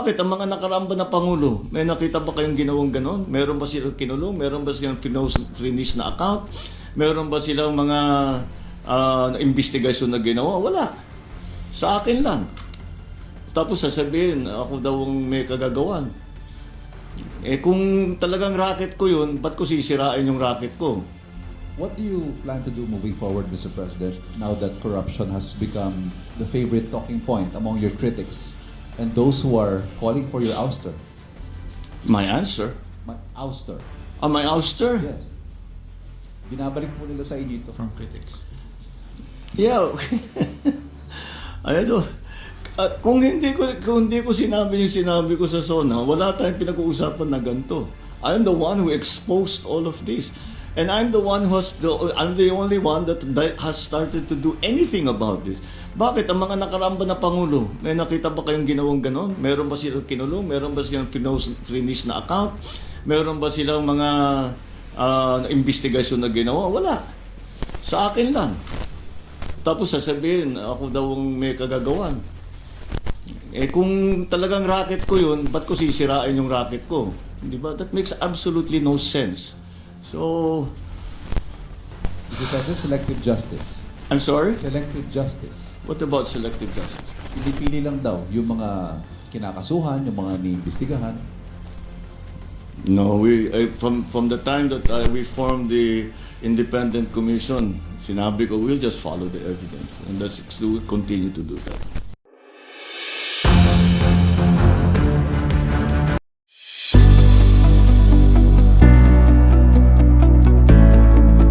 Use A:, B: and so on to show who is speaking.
A: Bakit ang mga nakaramba na Pangulo, may nakita ba kayong ginawang ganon? Meron ba silang kinulong? Meron ba silang freeze na account? Meron ba silang mga investigasyon na ginawa? Wala. Sa akin lang. Tapos sasabihin, ako daw ang may kagagawan. Eh kung talagang racket ko yun, ba't ko sisirain yung racket ko?
B: What do you plan to do moving forward, Mr. President, now that corruption has become the favorite talking point among your critics and those who are calling for your ouster?
A: My answer?
B: Ouster.
A: My ouster?
B: Yes. Binabalik po nila sa inyo ito.
C: From critics.
A: Yeah. Ano? Kung hindi ko sinabi yung sinabi ko sa SONA, wala tayong pinag-uusapan na ganito. I'm the one who exposed all of this. And I'm the only one that has started to do anything about this. Bakit ang mga nakaramba na Pangulo, may nakita ba kayong ginawang ganon? Meron ba silang kinulong? Meron ba silang freeze na account? Meron ba silang mga investigasyon na ginawa? Wala. Sa akin lang. Tapos sasabihin, ako daw ang may kagagawan. Eh kung talagang racket ko yun, ba't ko sisirain yung racket ko? Di ba? That makes absolutely no sense. So,
B: Mr. President, selective justice.
A: I'm sorry?
B: Selective justice.
A: What about selective justice?
B: Pinipili lang daw yung mga kinakasuhan, yung mga niimbestigahan.
A: No, from the time that we formed the independent commission, sinabi ko, we'll just follow the evidence, and we'll continue to do that.